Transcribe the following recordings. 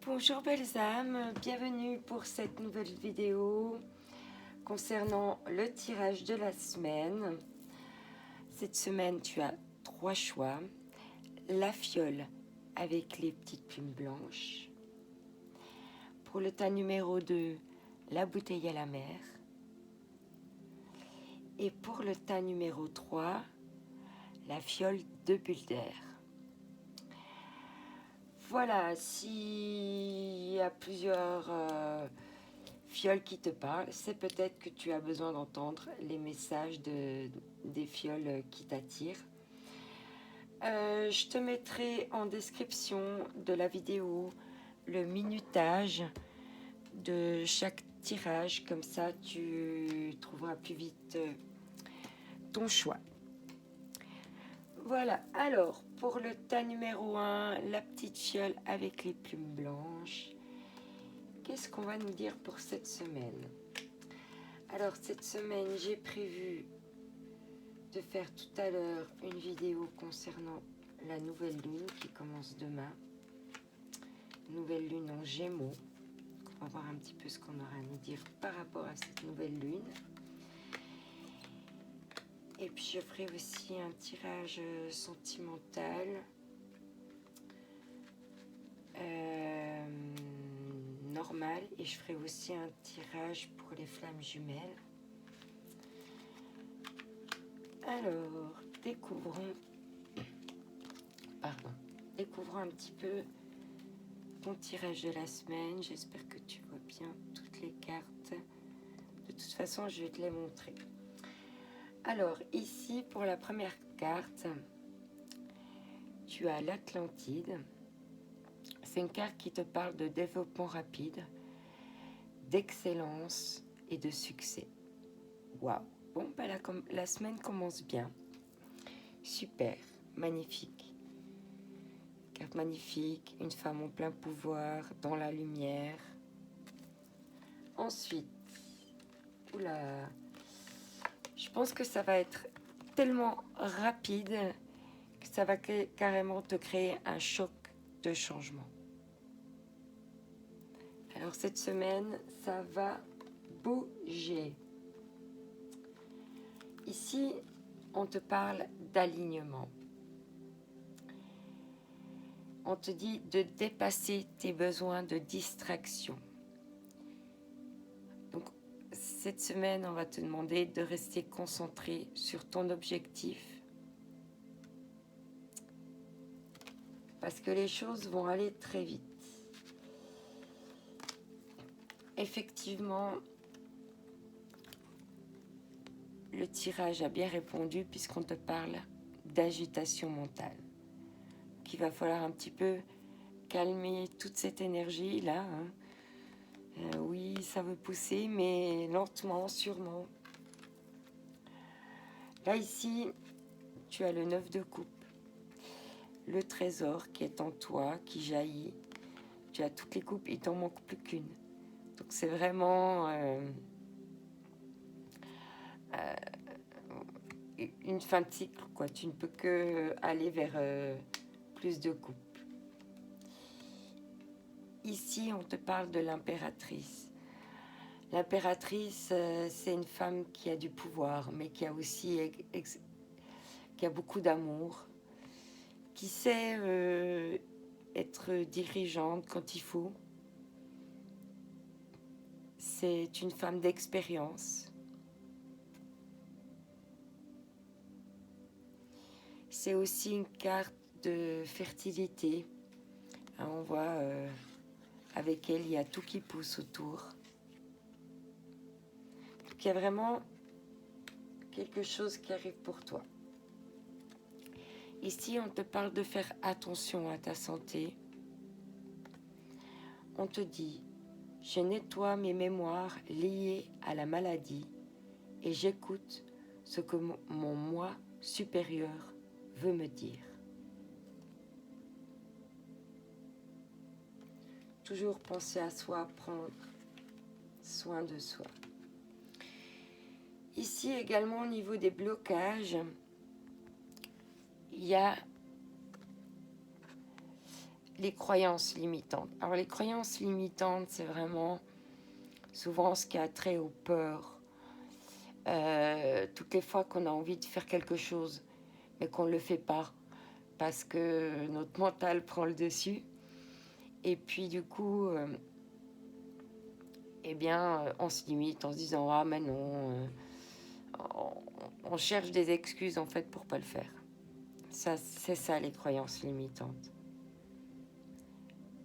Bonjour belles âmes, bienvenue pour cette nouvelle vidéo concernant le tirage de la semaine. Cette semaine, tu as 3 choix. La fiole avec les petites plumes blanches. Pour le tas numéro 2, la bouteille à la mer. Et pour le tas numéro 3, la fiole de bulles d'air. Voilà, s'il y a plusieurs fioles qui te parlent, c'est peut-être que tu as besoin d'entendre les messages des fioles qui t'attirent. Je te mettrai en description de la vidéo le minutage de chaque tirage, comme ça tu trouveras plus vite ton choix. Voilà, alors pour le tas numéro 1, la petite fiole avec les plumes blanches, qu'est-ce qu'on va nous dire pour cette semaine? Alors cette semaine, j'ai prévu de faire tout à l'heure une vidéo concernant la nouvelle lune qui commence demain. Nouvelle lune en Gémeaux. On va voir un petit peu ce qu'on aura à nous dire par rapport à cette nouvelle lune. Et puis je ferai aussi un tirage sentimental. Normal. Et je ferai aussi un tirage pour les flammes jumelles. Alors, découvrons un petit peu ton tirage de la semaine. J'espère que tu vois bien toutes les cartes. De toute façon, je vais te les montrer. Alors, ici, pour la première carte, tu as l'Atlantide. C'est une carte qui te parle de développement rapide, d'excellence et de succès. Waouh! Bon, bah la semaine commence bien. Super, magnifique. Carte magnifique, une femme en plein pouvoir, dans la lumière. Ensuite, oula, je pense que ça va être tellement rapide que ça va carrément te créer un choc de changement. Alors cette semaine, ça va bouger. Ici, on te parle d'alignement. On te dit de dépasser tes besoins de distraction. Donc, cette semaine, on va te demander de rester concentré sur ton objectif. Parce que les choses vont aller très vite. Effectivement, le tirage a bien répondu puisqu'on te parle d'agitation mentale. Qu'il va falloir un petit peu calmer toute cette énergie-là. Oui, ça veut pousser, mais lentement, sûrement. Là, ici, tu as le 9 de coupe. Le trésor qui est en toi, qui jaillit. Tu as toutes les coupes, il t'en manque plus qu'une. Donc c'est vraiment une fin de cycle, quoi. Tu ne peux que aller vers plus de coupes. Ici, on te parle de l'impératrice. L'impératrice, c'est une femme qui a du pouvoir, mais qui a aussi qui a beaucoup d'amour, qui sait être dirigeante quand il faut. C'est une femme d'expérience. C'est aussi une carte de fertilité. Hein, on voit avec elle, il y a tout qui pousse autour. Donc il y a vraiment quelque chose qui arrive pour toi. Ici, on te parle de faire attention à ta santé. On te dit, je nettoie mes mémoires liées à la maladie et j'écoute ce que mon moi supérieur veut me dire. Toujours penser à soi, prendre soin de soi. Ici également au niveau des blocages, il y a les croyances limitantes. Alors les croyances limitantes, c'est vraiment souvent ce qui a trait aux peurs. Toutes les fois qu'on a envie de faire quelque chose, mais qu'on ne le fait pas, parce que notre mental prend le dessus. Et puis du coup, on se limite en se disant « Ah mais non », on cherche des excuses en fait pour pas le faire. Ça, c'est ça les croyances limitantes.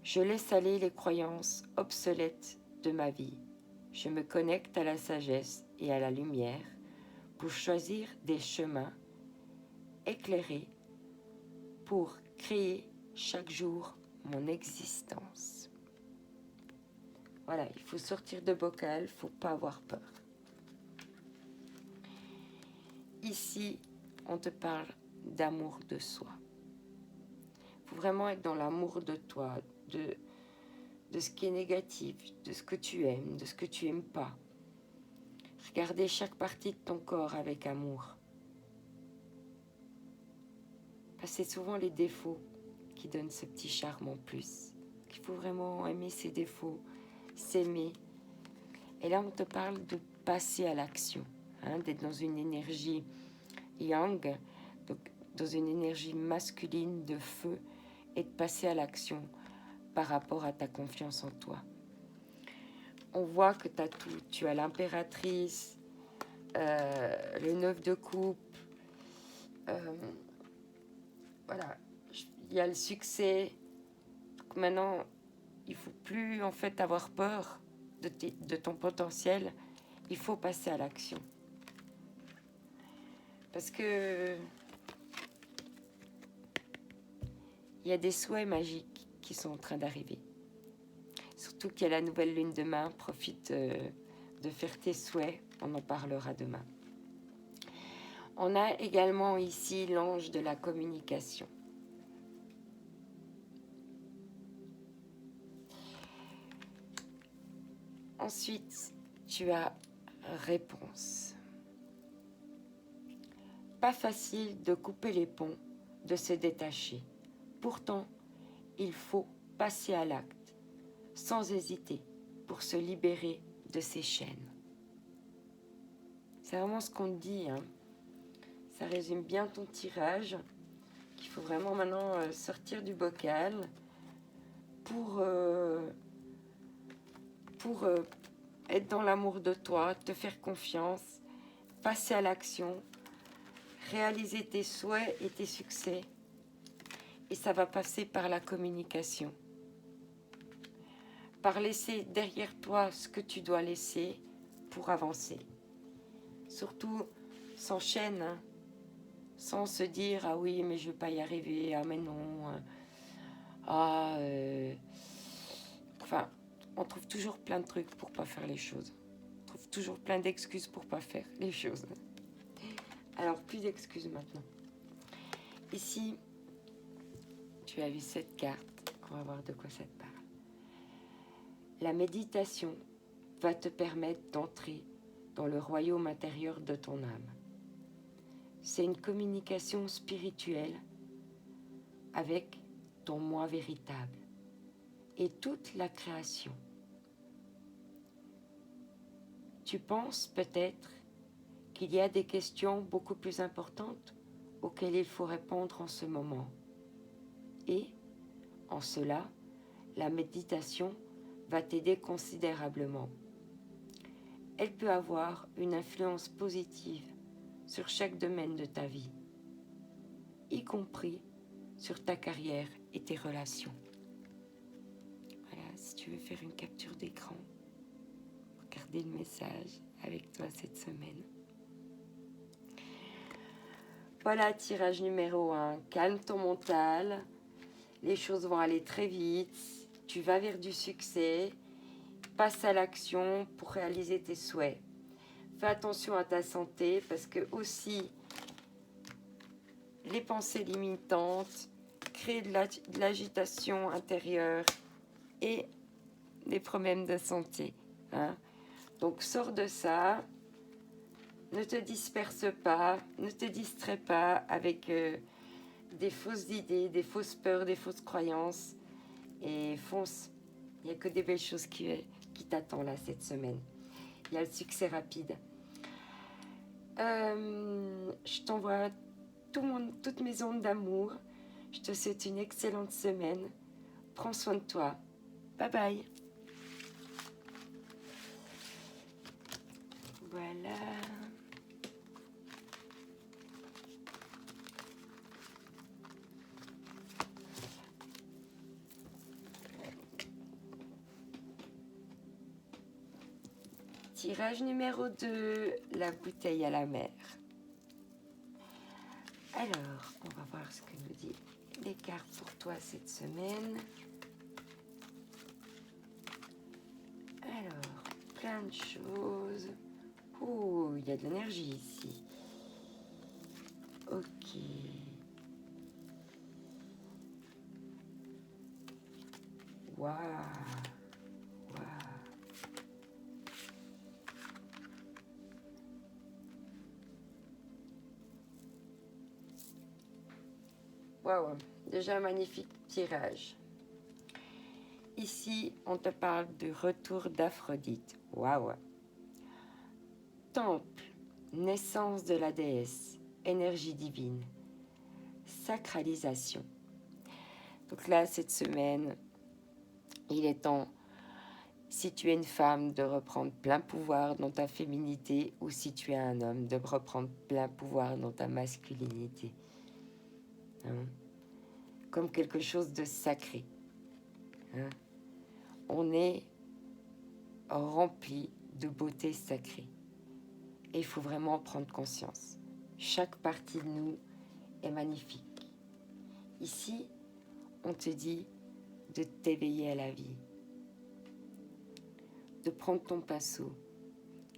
Je laisse aller les croyances obsolètes de ma vie. Je me connecte à la sagesse et à la lumière pour choisir des chemins éclairés pour créer chaque jour mon existence. Voilà, il faut sortir de bocal, il ne faut pas avoir peur. Ici, on te parle d'amour de soi. Il faut vraiment être dans l'amour de toi, de ce qui est négatif, de ce que tu aimes, de ce que tu n'aimes pas. Regardez chaque partie de ton corps avec amour. Parce que c'est souvent les défauts qui donnent ce petit charme en plus. Il faut vraiment aimer ses défauts, s'aimer. Et là, on te parle de passer à l'action, d'être dans une énergie yang, donc dans une énergie masculine de feu, et de passer à l'action par rapport à ta confiance en toi. On voit que tu as tout. Tu as l'impératrice, le 9 de coupe, voilà, il y a le succès. Donc maintenant, il ne faut plus en fait avoir peur de ton potentiel. Il faut passer à l'action. Parce que il y a des souhaits magiques qui sont en train d'arriver. Surtout qu'il y a la nouvelle lune demain. Profite de faire tes souhaits. On en parlera demain. On a également ici l'ange de la communication. Ensuite, tu as réponse. Pas facile de couper les ponts, de se détacher. Pourtant, il faut passer à l'acte, sans hésiter, pour se libérer de ces chaînes. C'est vraiment ce qu'on te dit. Ça résume bien ton tirage. Il faut vraiment maintenant sortir du bocal pour être dans l'amour de toi, te faire confiance, passer à l'action, réaliser tes souhaits et tes succès. Et ça va passer par la communication. Par laisser derrière toi ce que tu dois laisser pour avancer. Surtout, sans chaîne, sans se dire « Ah oui, mais je ne vais pas y arriver, ah mais non, Enfin, on trouve toujours plein de trucs pour ne pas faire les choses. On trouve toujours plein d'excuses pour ne pas faire les choses. Alors, plus d'excuses maintenant. Ici, tu as vu cette carte, on va voir de quoi ça te parle. La méditation va te permettre d'entrer dans le royaume intérieur de ton âme. C'est une communication spirituelle avec ton moi véritable et toute la création. Tu penses peut-être qu'il y a des questions beaucoup plus importantes auxquelles il faut répondre en ce moment. Et, en cela, la méditation va t'aider considérablement. Elle peut avoir une influence positive sur chaque domaine de ta vie, y compris sur ta carrière et tes relations. Voilà, si tu veux faire une capture d'écran, regardez le message avec toi cette semaine. Voilà, tirage numéro 1. Calme ton mental. Les choses vont aller très vite. Tu vas vers du succès. Passe à l'action pour réaliser tes souhaits. Fais attention à ta santé parce que aussi les pensées limitantes créent de l'agitation intérieure et des problèmes de santé. Donc sors de ça. Ne te disperse pas, ne te distrais pas avec des fausses idées, des fausses peurs, des fausses croyances. et fonce. Il n'y a que des belles choses qui t'attendent là cette semaine. Il y a le succès rapide. Je t'envoie toutes mes ondes d'amour. Je te souhaite une excellente semaine. Prends soin de toi. Bye bye. Voilà. Tirage numéro 2, la bouteille à la mer. Alors, on va voir ce que nous dit les cartes pour toi cette semaine. Alors, plein de choses. Oh, il y a de l'énergie ici. Ok. Waouh. Waouh, déjà un magnifique tirage. Ici, on te parle du retour d'Aphrodite. Waouh. Temple, naissance de la déesse, énergie divine, sacralisation. Donc là, cette semaine, il est temps, si tu es une femme, de reprendre plein pouvoir dans ta féminité, ou si tu es un homme, de reprendre plein pouvoir dans ta masculinité. Hein? Comme quelque chose de sacré. Hein? On est rempli de beauté sacrée. Et il faut vraiment en prendre conscience. Chaque partie de nous est magnifique. Ici, on te dit de t'éveiller à la vie, de prendre ton pinceau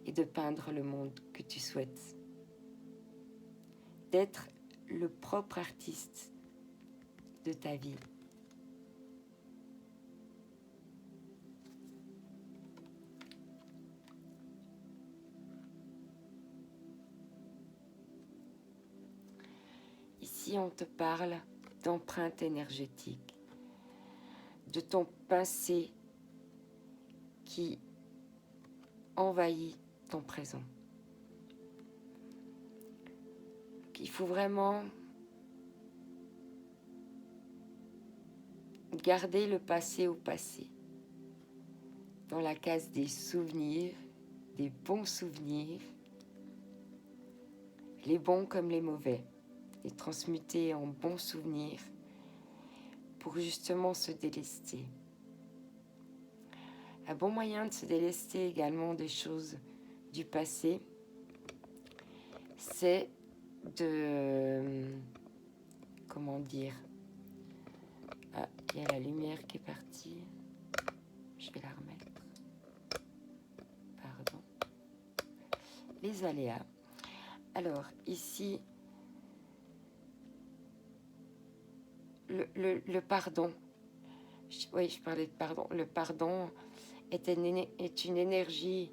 et de peindre le monde que tu souhaites, d'être le propre artiste de ta vie. Ici, on te parle d'empreinte énergétique, de ton passé qui envahit ton présent. Il faut vraiment garder le passé au passé, dans la case des souvenirs, des bons souvenirs, les bons comme les mauvais, les transmuter en bons souvenirs pour justement se délester. Un bon moyen de se délester également des choses du passé, c'est de... comment dire? Ah, il y a la lumière qui est partie. Je vais la remettre. Pardon. Les aléas. Alors, ici, le pardon. Oui, je parlais de pardon. Le pardon est une énergie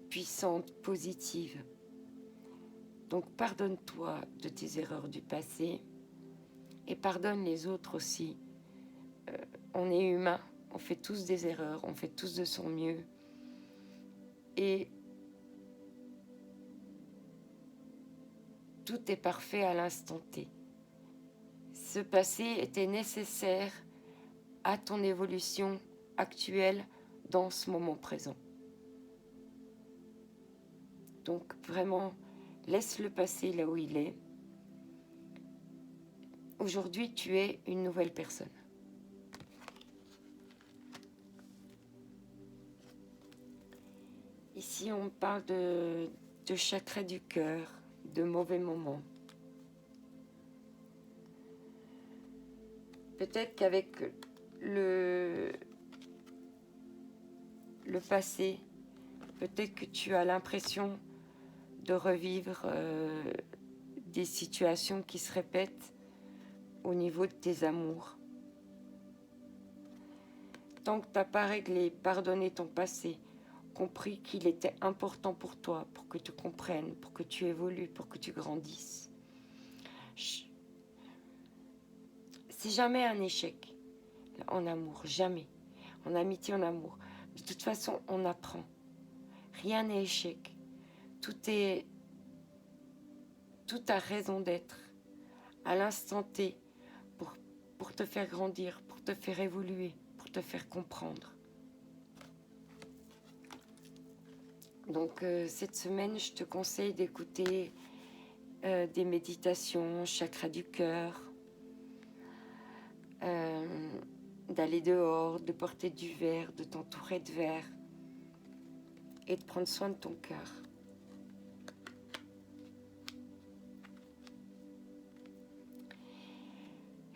puissante, positive. Donc, pardonne-toi de tes erreurs du passé et pardonne les autres aussi. On est humain, on fait tous des erreurs, on fait tous de son mieux. Et tout est parfait à l'instant T. Ce passé était nécessaire à ton évolution actuelle dans ce moment présent. Donc vraiment, laisse le passé là où il est. Aujourd'hui, tu es une nouvelle personne. Ici, on parle de chakra du cœur, de mauvais moments. Peut-être qu'avec le passé, peut-être que tu as l'impression de revivre des situations qui se répètent au niveau de tes amours. Tant que tu n'as pas réglé, pardonné ton passé, compris qu'il était important pour toi, pour que tu comprennes, pour que tu évolues, pour que tu grandisses. C'est jamais un échec. en amour, jamais. En amitié, en amour. De toute façon, on apprend. Rien n'est échec. Tout a raison d'être. À l'instant T, pour te faire grandir, pour te faire évoluer, pour te faire comprendre. Donc cette semaine, je te conseille d'écouter des méditations, chakra du cœur, d'aller dehors, de porter du verre, de t'entourer de verre et de prendre soin de ton cœur.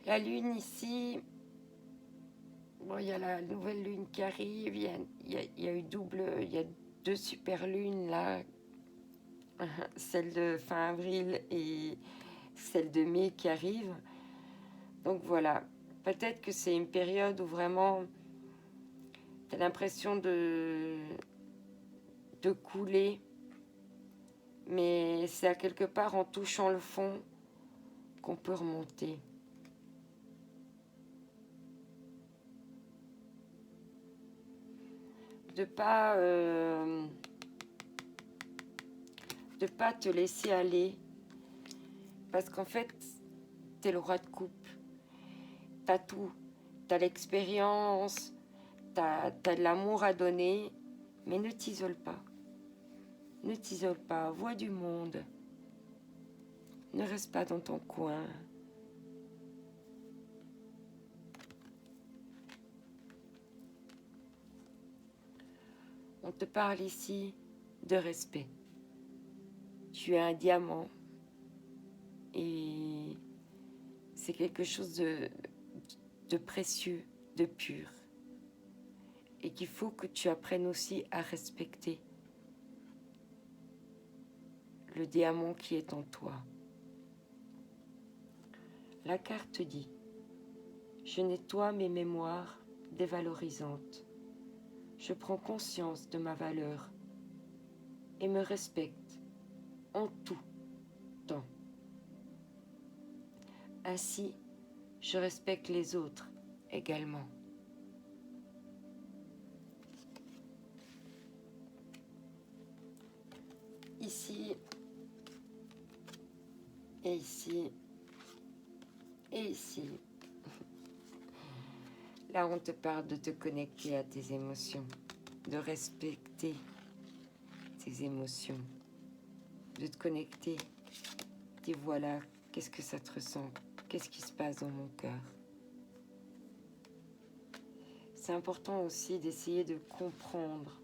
La lune ici, bon, il y a la nouvelle lune qui arrive, il y a eu il y a 2 super lunes là, celle de fin avril et celle de mai qui arrive. Donc voilà, peut-être que c'est une période où vraiment tu as l'impression de couler, mais c'est à quelque part en touchant le fond qu'on peut remonter. De pas te laisser aller, parce qu'en fait t'es le roi de coupe, t'as tout, t'as l'expérience, t'as de l'amour à donner, mais ne t'isole pas, vois du monde, ne reste pas dans ton coin. On te parle ici de respect. Tu es un diamant et c'est quelque chose de précieux, de pur. Et qu'il faut que tu apprennes aussi à respecter le diamant qui est en toi. La carte dit: je nettoie mes mémoires dévalorisantes. Je prends conscience de ma valeur et me respecte en tout temps. Ainsi, je respecte les autres également. Ici, et ici, et ici. Là, on te parle de te connecter à tes émotions, de respecter tes émotions, de te connecter. Dis voilà, qu'est-ce que ça te ressent? Qu'est-ce qui se passe dans mon cœur? C'est important aussi d'essayer de comprendre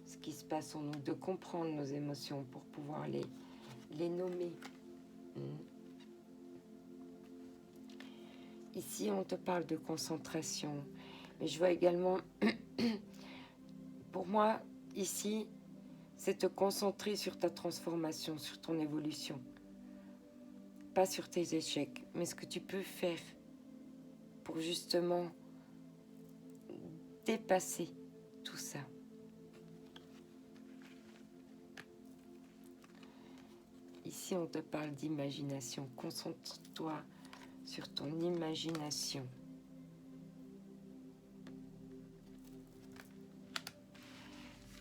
ce qui se passe en nous, de comprendre nos émotions pour pouvoir les nommer. Ici, on te parle de concentration, mais je vois également, pour moi, ici, c'est te concentrer sur ta transformation, sur ton évolution. Pas sur tes échecs, mais ce que tu peux faire pour justement dépasser tout ça. Ici, on te parle d'imagination. Concentre-toi sur ton imagination.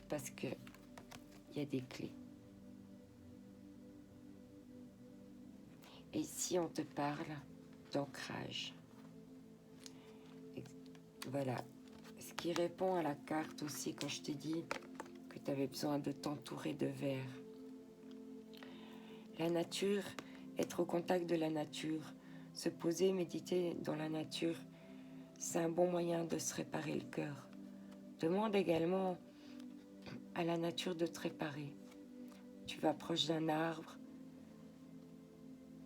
Parce que il y a des clés. Et ici, on te parle d'ancrage. Voilà. Ce qui répond à la carte aussi quand je t'ai dit que tu avais besoin de t'entourer de verre. La nature, être au contact de la nature, se poser, méditer dans la nature, c'est un bon moyen de se réparer le cœur. Demande également à la nature de te réparer. Tu vas proche d'un arbre,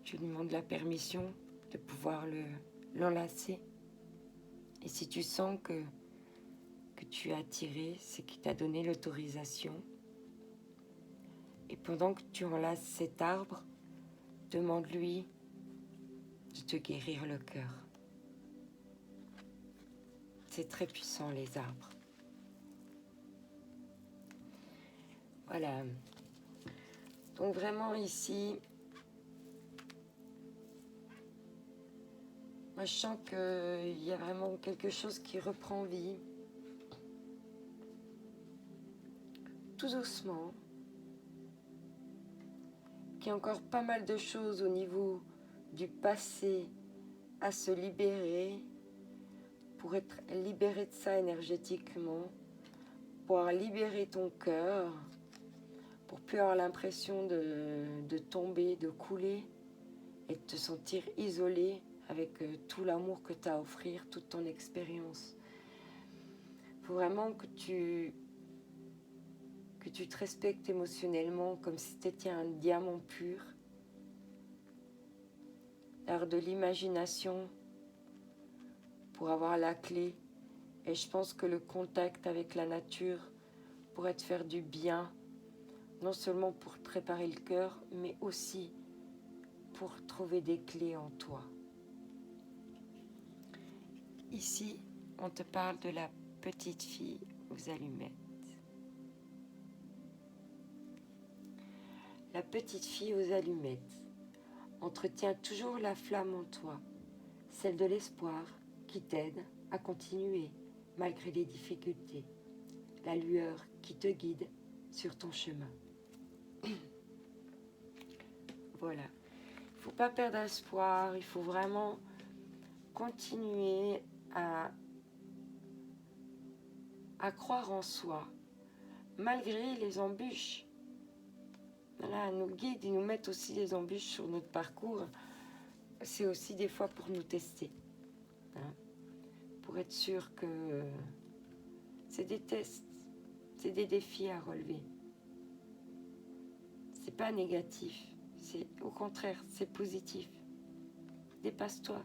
tu lui demandes la permission de pouvoir l'enlacer. Et si tu sens que tu es attiré, c'est qu'il t'a donné l'autorisation. Et pendant que tu enlaces cet arbre, demande-lui de te guérir le cœur. C'est très puissant, les arbres. Voilà. Donc vraiment ici, Moi, je sens qu'il y a vraiment quelque chose qui reprend vie. Tout doucement. Qu'il y a encore pas mal de choses au niveau du passé à se libérer, pour être libéré de ça énergétiquement, pouvoir libérer ton cœur, pour plus avoir l'impression de tomber, de couler et de te sentir isolé avec tout l'amour que tu as à offrir, toute ton expérience. Il faut vraiment que tu te respectes émotionnellement comme si tu étais un diamant pur. L'art de l'imagination pour avoir la clé. Et je pense que le contact avec la nature pourrait te faire du bien, non seulement pour préparer le cœur, mais aussi pour trouver des clés en toi. Ici, on te parle de la petite fille aux allumettes. La petite fille aux allumettes entretient toujours la flamme en toi, celle de l'espoir qui t'aide à continuer malgré les difficultés, la lueur qui te guide sur ton chemin. Voilà, il ne faut pas perdre espoir, il faut vraiment continuer à croire en soi, malgré les embûches. Voilà, nos guides, ils nous mettent aussi des embûches sur notre parcours. C'est aussi des fois pour nous tester, hein, pour être sûr que c'est des tests, c'est des défis à relever. C'est pas négatif, c'est au contraire, c'est positif. Dépasse-toi.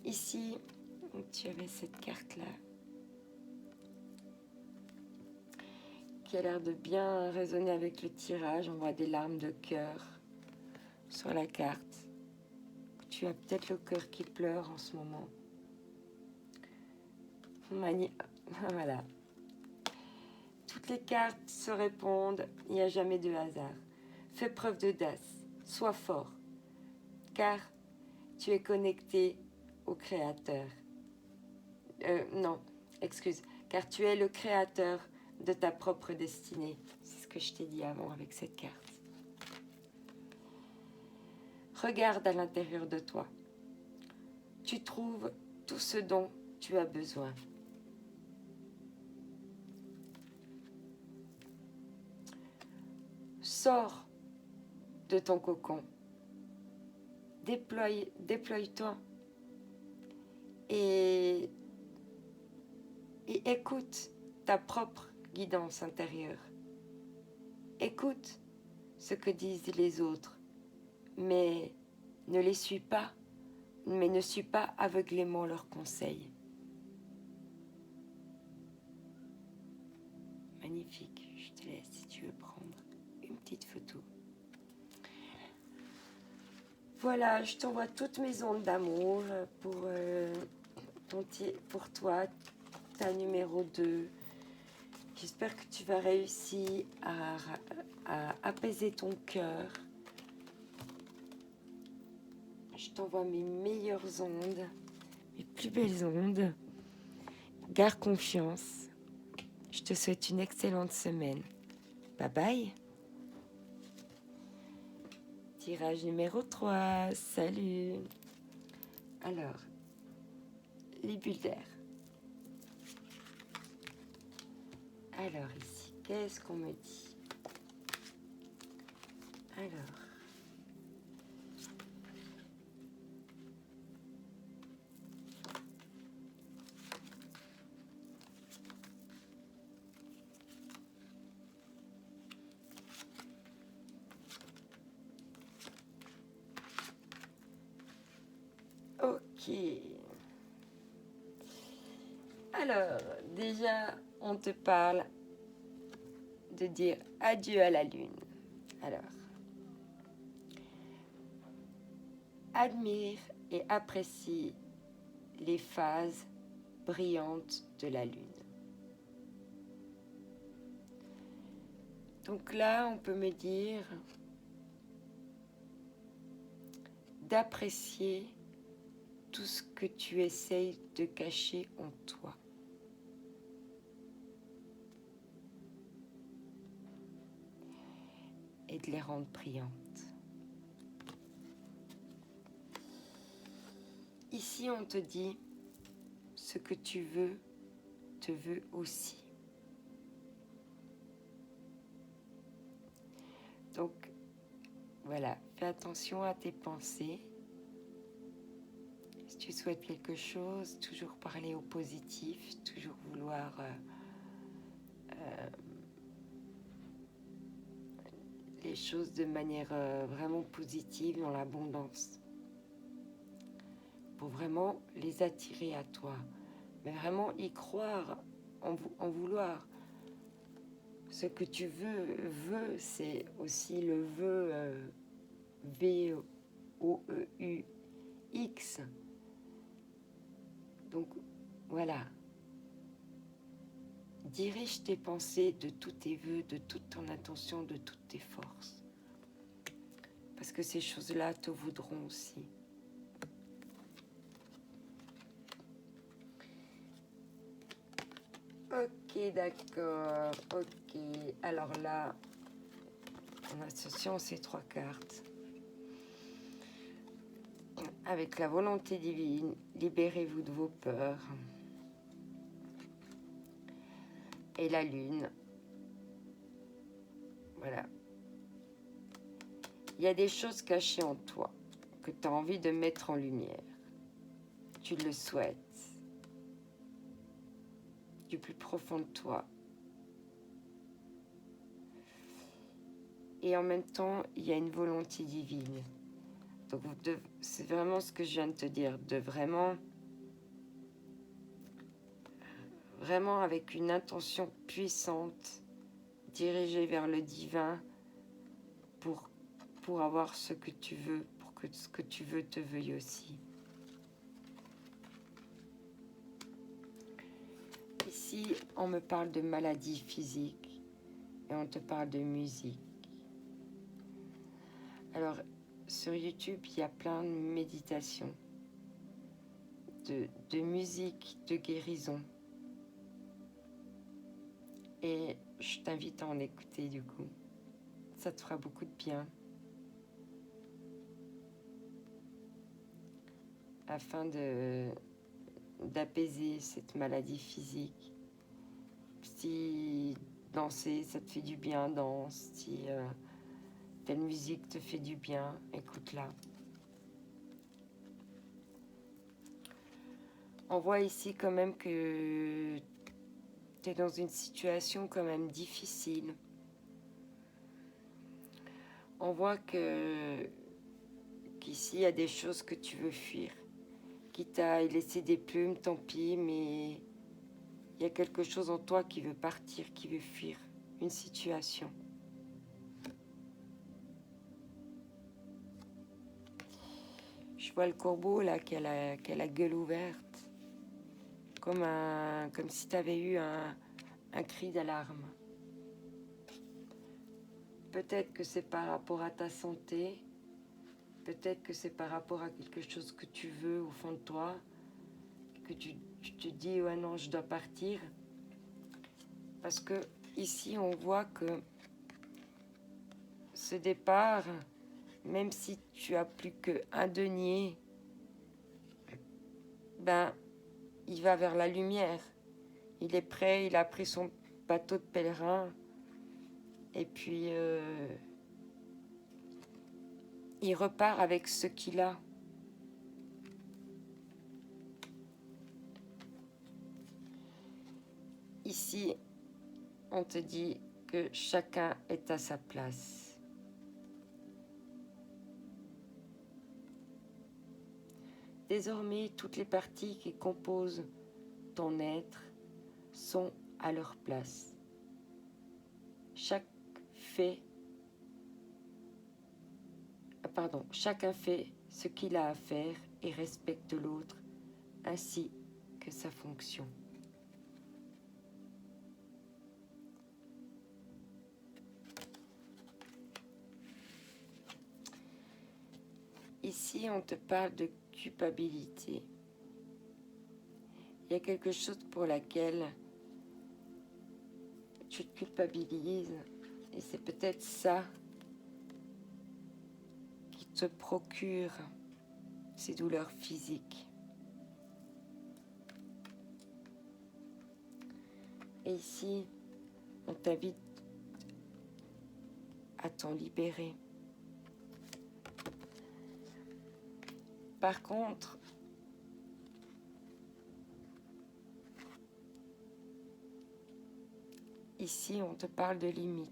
Ici, tu avais cette carte-là qui a l'air de bien résonner avec le tirage. On voit des larmes de cœur sur la carte. Tu as peut-être le cœur qui pleure en ce moment. Voilà. Toutes les cartes se répondent, il n'y a jamais de hasard. Fais preuve d'audace, sois fort, car tu es connecté au Créateur. Car tu es le créateur de ta propre destinée. C'est ce que je t'ai dit avant avec cette carte. Regarde à l'intérieur de toi. Tu trouves tout ce dont tu as besoin. Sors de ton cocon. Déploie-toi. Et écoute ta propre guidance intérieure. Écoute ce que disent les autres, mais ne les suis pas, mais ne suis pas aveuglément leurs conseils. Magnifique, je te laisse si tu veux prendre une petite photo. Voilà, je t'envoie toutes mes ondes d'amour pour toi, ta numéro 2. J'espère que tu vas réussir à apaiser ton cœur. Je t'envoie mes meilleures ondes, mes plus belles ondes. Garde confiance. Je te souhaite une excellente semaine. Bye bye. Tirage numéro 3. Salut. Alors, les bulles d'air. Alors ici, qu'est-ce qu'on me dit? Alors, ok. Alors, déjà, on te parle de dire adieu à la lune. Alors, admire et apprécie les phases brillantes de la lune. Donc là, on peut me dire d'apprécier tout ce que tu essayes de cacher en toi. Et de les rendre brillantes. Ici, on te dit, ce que tu veux, te veut aussi. Donc, voilà, fais attention à tes pensées. Si tu souhaites quelque chose, toujours parler au positif, toujours vouloir les choses de manière vraiment positive, dans l'abondance. Pour vraiment les attirer à toi. Mais vraiment y croire, en vouloir. Ce que tu veux, c'est aussi le vœu V-O-E-U-X. Donc, voilà. Dirige tes pensées de tous tes vœux, de toute ton intention, de toutes tes forces. Parce que ces choses-là te voudront aussi. Ok, d'accord. Ok. Alors là, en associant ces 3 cartes, avec la volonté divine, libérez-vous de vos peurs. Et la lune. Voilà. Il y a des choses cachées en toi que tu as envie de mettre en lumière. Tu le souhaites. Du plus profond de toi. Et en même temps, il y a une volonté divine. Donc, c'est vraiment ce que je viens de te dire, de vraiment avec une intention puissante, dirigée vers le divin pour avoir ce que tu veux, pour que ce que tu veux te veuille aussi. Ici, on me parle de maladie physique et on te parle de musique. Alors, sur YouTube, il y a plein de méditations, de musique, de guérison. Et je t'invite à en écouter du coup. Ça te fera beaucoup de bien. Afin d'apaiser cette maladie physique. Si danser, ça te fait du bien, danse. Si telle musique te fait du bien, écoute-la. On voit ici quand même que tu es dans une situation quand même difficile. On voit qu'ici, il y a des choses que tu veux fuir. Quitte à y laisser des plumes, tant pis, mais il y a quelque chose en toi qui veut partir, qui veut fuir une situation. Je vois le corbeau là qui a la gueule ouverte, comme si tu avais eu un cri d'alarme. Peut-être que c'est par rapport à ta santé, peut-être que c'est par rapport à quelque chose que tu veux au fond de toi, que tu te dis ouais non je dois partir. Parce que ici on voit que ce départ, même si tu as plus qu'un denier, ben il va vers la lumière. Il est prêt, il a pris son bateau de pèlerin et puis il repart avec ce qu'il a. Ici, on te dit que chacun est à sa place. Désormais, toutes les parties qui composent ton être sont à leur place. Chacun fait ce qu'il a à faire et respecte l'autre ainsi que sa fonction. Ici, on te parle de culpabilité. Il y a quelque chose pour laquelle tu te culpabilises et c'est peut-être ça qui te procure ces douleurs physiques. Et ici, on t'invite à t'en libérer. Par contre, ici, on te parle de limites.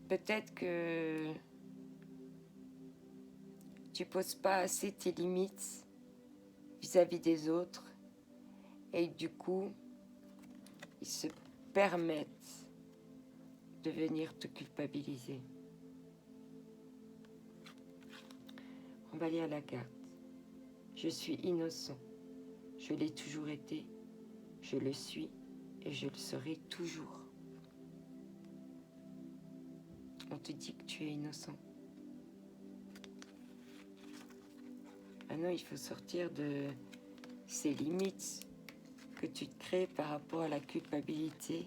Peut-être que tu poses pas assez tes limites vis-à-vis des autres et du coup, ils se permettent de venir te culpabiliser. On va lire la carte. Je suis innocent. Je l'ai toujours été. Je le suis et je le serai toujours. On te dit que tu es innocent. Maintenant, il faut sortir de ces limites que tu te crées par rapport à la culpabilité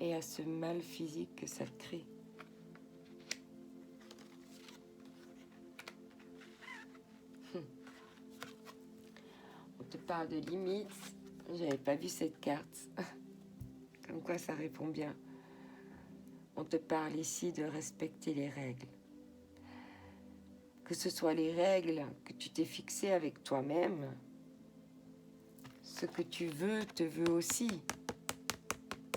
et à ce mal physique que ça te crée. On te parle de limites. J'avais pas vu cette carte. Comme quoi ça répond bien. On te parle ici de respecter les règles. Que ce soit les règles que tu t'es fixées avec toi-même, ce que tu veux te veut aussi.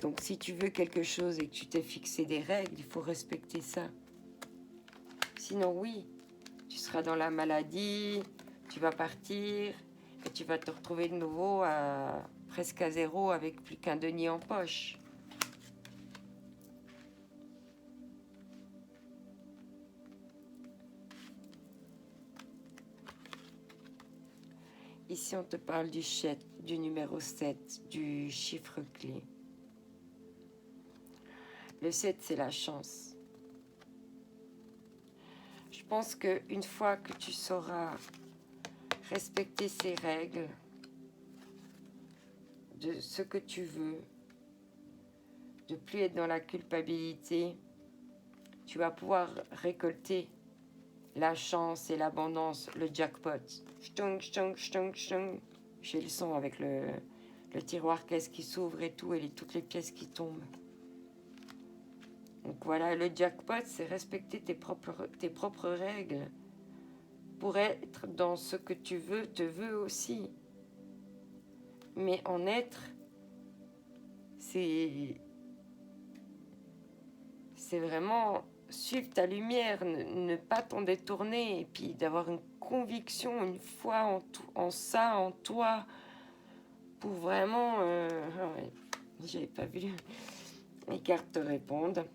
Donc si tu veux quelque chose et que tu t'es fixé des règles, il faut respecter ça. Sinon oui, tu seras dans la maladie, tu vas partir et tu vas te retrouver de nouveau presque à zéro avec plus qu'un denier en poche. Ici, on te parle du numéro 7, du chiffre clé. Le 7, c'est la chance. Je pense qu'une fois que tu sauras respecter ces règles de ce que tu veux, de plus être dans la culpabilité, tu vas pouvoir récolter la chance et l'abondance, le jackpot. Chtung, chtung, chtung, chtung. J'ai le son avec le tiroir caisse qui s'ouvre et tout, et toutes les pièces qui tombent. Donc voilà, le jackpot, c'est respecter tes propres règles. Pour être dans ce que tu veux, te veux aussi. Mais en être, c'est vraiment suivre ta lumière, ne pas t'en détourner, et puis d'avoir une conviction, une foi en ça, en toi, pour vraiment... ouais, j'avais pas vu les cartes te répondre.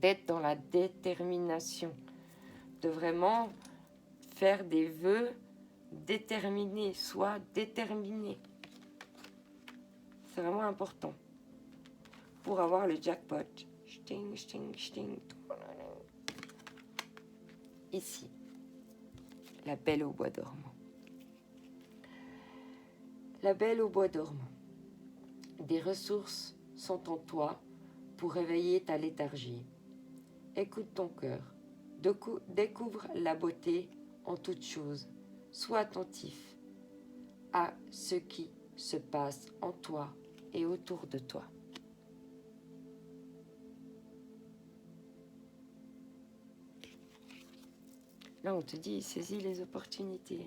D'être dans la détermination, de vraiment faire des vœux déterminés, sois déterminé. C'est vraiment important pour avoir le jackpot. Sting, sting, sting. Ici, la belle au bois dormant. La belle au bois dormant. Des ressources sont en toi pour réveiller ta léthargie. Écoute ton cœur. Découvre la beauté en toute chose. Sois attentif à ce qui se passe en toi et autour de toi. Là, on te dit, saisis les opportunités.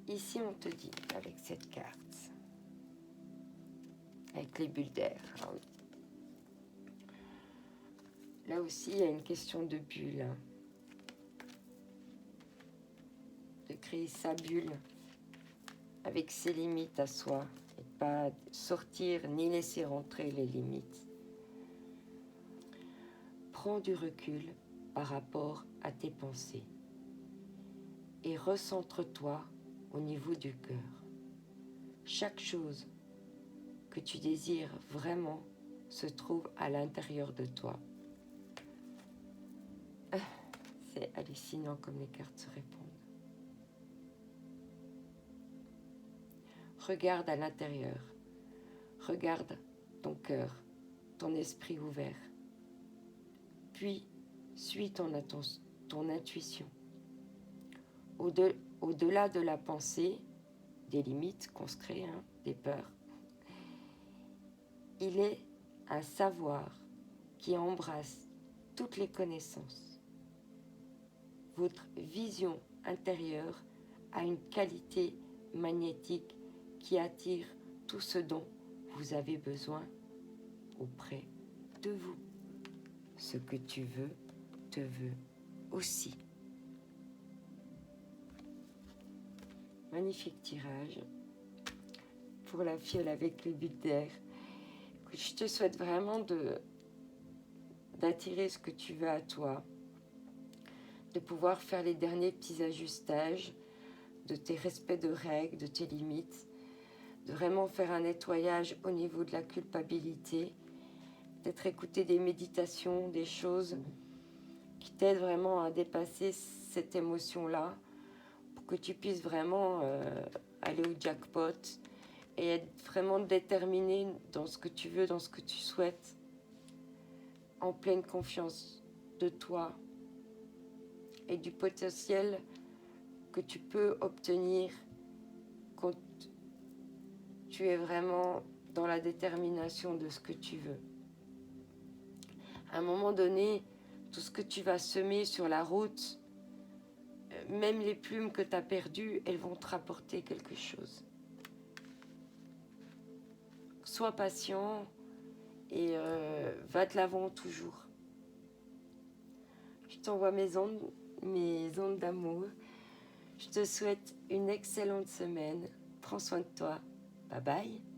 Ici, on te dit, avec cette carte, avec les bulles d'air. Ah oui. Là aussi, il y a une question de bulle. De créer sa bulle avec ses limites à soi. Et pas sortir ni laisser rentrer les limites. Prends du recul par rapport à tes pensées. Et recentre-toi au niveau du cœur. Chaque chose que tu désires vraiment se trouve à l'intérieur de toi. C'est hallucinant comme les cartes se répondent. Regarde à l'intérieur. Regarde ton cœur, ton esprit ouvert. Puis, suis ton intuition. Au-delà de la pensée, des limites qu'on se crée, des peurs, il est un savoir qui embrasse toutes les connaissances. Votre vision intérieure a une qualité magnétique qui attire tout ce dont vous avez besoin auprès de vous. Ce que tu veux te veut aussi. Magnifique tirage pour la fiole avec le but d'air. Je te souhaite vraiment d'attirer ce que tu veux à toi, de pouvoir faire les derniers petits ajustages de tes respects de règles, de tes limites, de vraiment faire un nettoyage au niveau de la culpabilité, d'être écouter des méditations, des choses qui t'aident vraiment à dépasser cette émotion-là, pour que tu puisses vraiment aller au jackpot et être vraiment déterminé dans ce que tu veux, dans ce que tu souhaites, en pleine confiance de toi et du potentiel que tu peux obtenir quand tu es vraiment dans la détermination de ce que tu veux. À un moment donné, tout ce que tu vas semer sur la route, même les plumes que tu as perdues, elles vont te rapporter quelque chose. Sois patient et va de l'avant toujours. Je t'envoie mes ondes d'amour. Je te souhaite une excellente semaine. Prends soin de toi. Bye bye.